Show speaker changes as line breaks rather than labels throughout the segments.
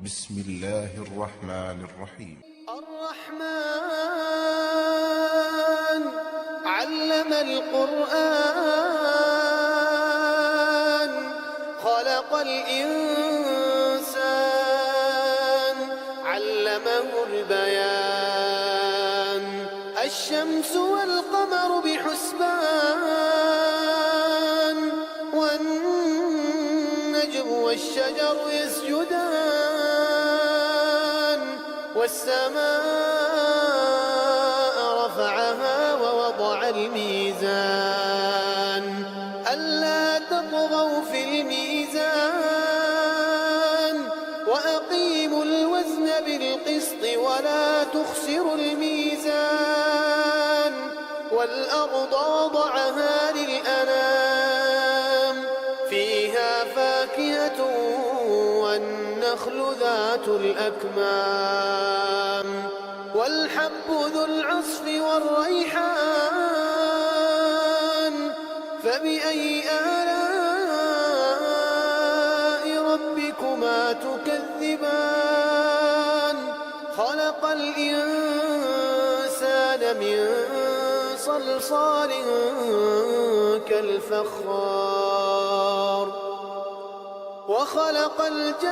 بسم الله الرحمن الرحيم.
الرحمن علم القرآن خلق الإنسان علمه البيان الشمس والقمر بحسبان والنجم والشجر يسجدان والسماء رفعها ووضع الميزان ألا تطغوا في الميزان وأقيموا الوزن بالقسط ولا تخسروا الميزان والأرض وضعها للأنام فيها فاكهة والنخل ذات الأكمام والحب ذو العصف والريحان فبأي آلاء ربكما تكذبان خلق الإنسان من صلصال كالفخار وخلق الجن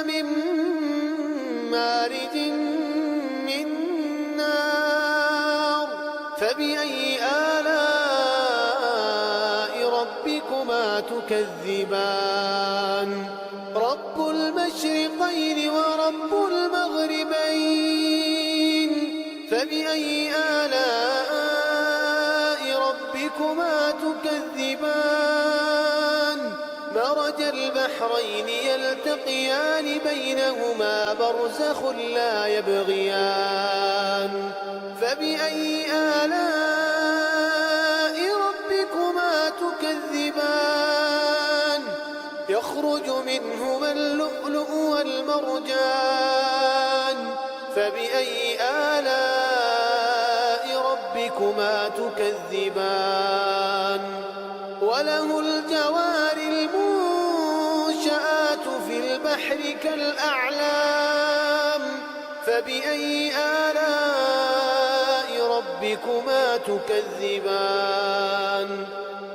من مارج من نار فبأي آلاء ربكما تكذبان رب المشرقين ورب المغربين فبأي آلاء ربكما تكذبان مرج البحرين يلتقيان بينهما برزخ لا يبغيان فبأي آلاء ربكما تكذبان يخرج منهما اللؤلؤ والمرجان فبأي آلاء ربكما تكذبان وله الجوار المنشآت في البحر كالأعلام فبأي آلاء ربكما تكذبان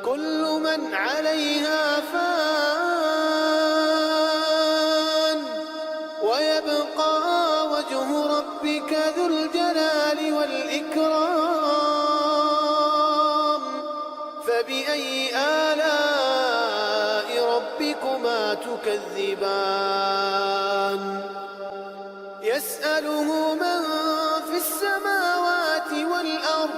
كل من عليها فان ويبقى وجه ربك ذو الجلال والإكرام فبأي آلاء ربكما تكذبان يسأله من في السماوات والأرض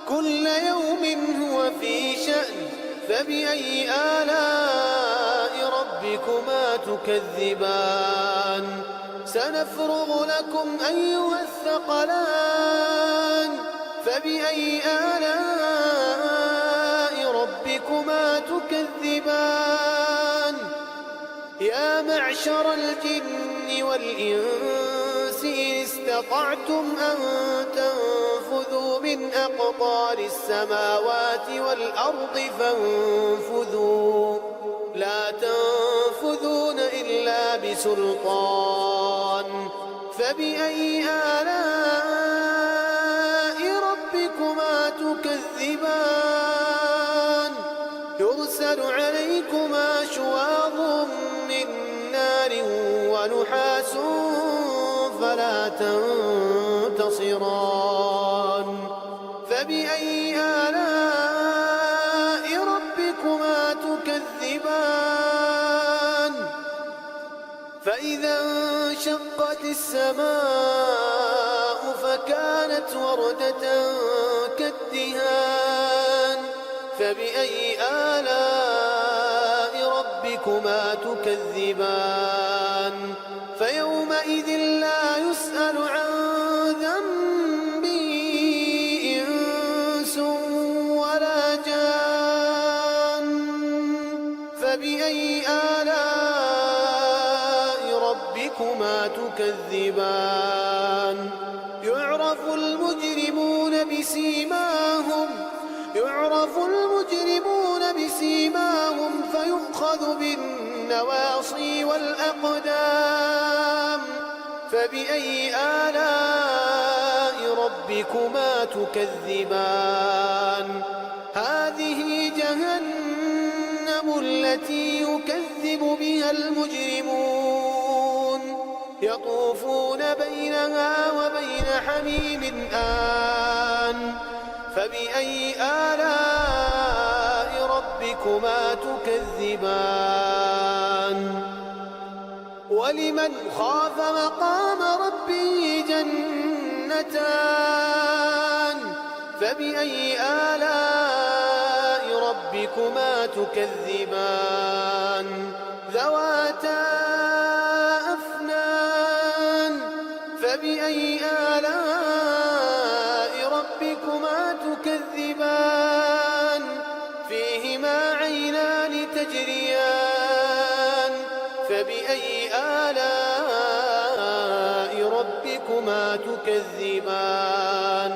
كل يوم هو في شأن فبأي آلاء ربكما تكذبان سنفرغ لكم أيها الثقلان فبأي آلاء ربكما تكذبان يا معشر الجن والإنس إن استطعتم أن تنفذوا من أقطار السماوات والأرض فانفذوا لا تنفذون إلا بسلطان فبأي آلاء ربكما تكذبان يرسل عليكما شواظ من نار ونحاس فلا تنتصران فبأي آلاء ربكما تكذبان فإذا انشقت السماء فكانت وردة كالدهان فبأي آلاء ربكما تكذبان فيومئذ لا يسأل عن ذنبه إنس ولا جان فبأي آلاء ربكما تكذبان يعرف المجرمون بسيماهم فيؤخذ بالنسبة النواصي والأقدام فبأي آلاء ربكما تكذبان هذه جهنم التي يكذب بها المجرمون يطوفون بينها وبين حميم آن فبأي آلاء ربكما تكذبان ولمن خاف مقام ربه جنتان فبأي آلاء ربكما تكذبان ذواتا أفنان فبأي آلاء ربكما تكذبان فيهما عينان تجريان فبأي آلاء ربكما تكذبان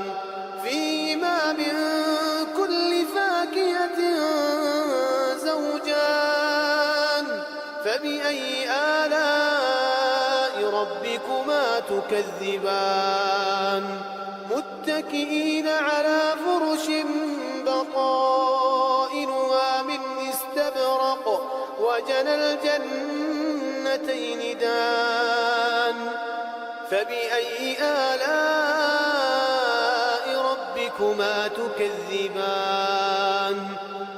فيهما من كل فاكهة زوجان فبأي آلاء ربكما تكذبان متكئين على فرش بطائنها من استبرق وجنى الجنتين دان فبأي آلاء ربكما تكذبان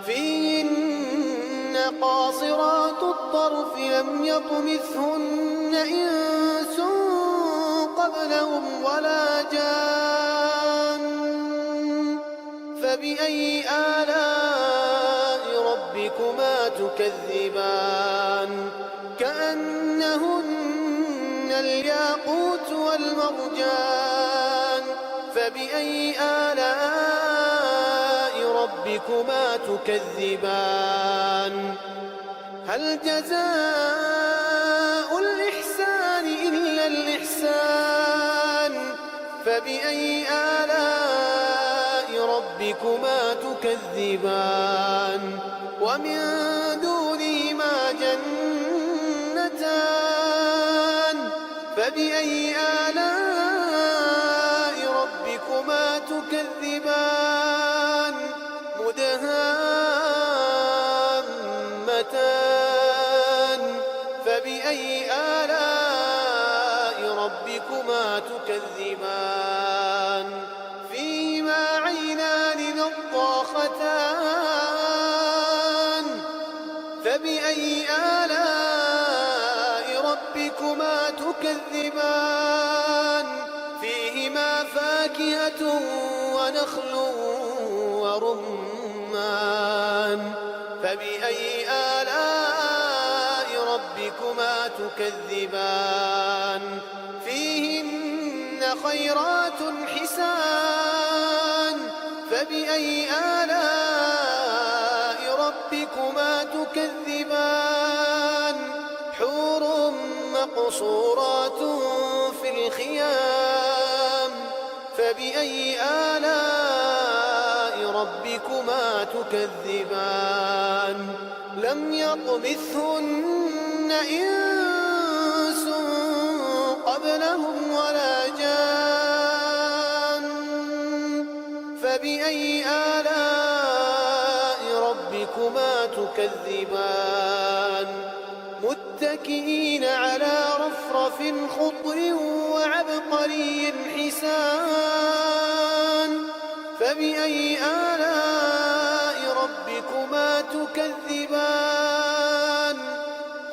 فيهن قاصرات الطرف لم يطمثهن إنس قبلهم ولا جان فبأي آلاء ربكما تكذبان كأنهن الياقوت والمرجان فبأي آلاء ربكما تكذبان هل جزاء الإحسان إلا الإحسان فبأي آلاء ربكما تكذبان ومن دونهما جنتان فبأي آلاء ربكما تكذبان مدهامتان فبأي آلاء ربكما تكذبان فيهما عينان نضاختان فبأي آلاء ربكما تكذبان فيهما فاكهة ونخل ورمان فبأي آلاء ربكما تكذبان فيهن خيرات حسان فبأي آلاء ربكما تكذبان حور مقصورات في الخيام فبأي آلاء ربكما تكذبان لم يطمثهن إنس قبلهم ولا جان فبأي آلاء ربكما تكذبان متكئين على رفرف خضر وعبقري حسان فبأي آلاء ربكما تكذبان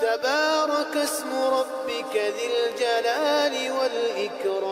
تبارك اسم ربك ذي الجلال والإكرام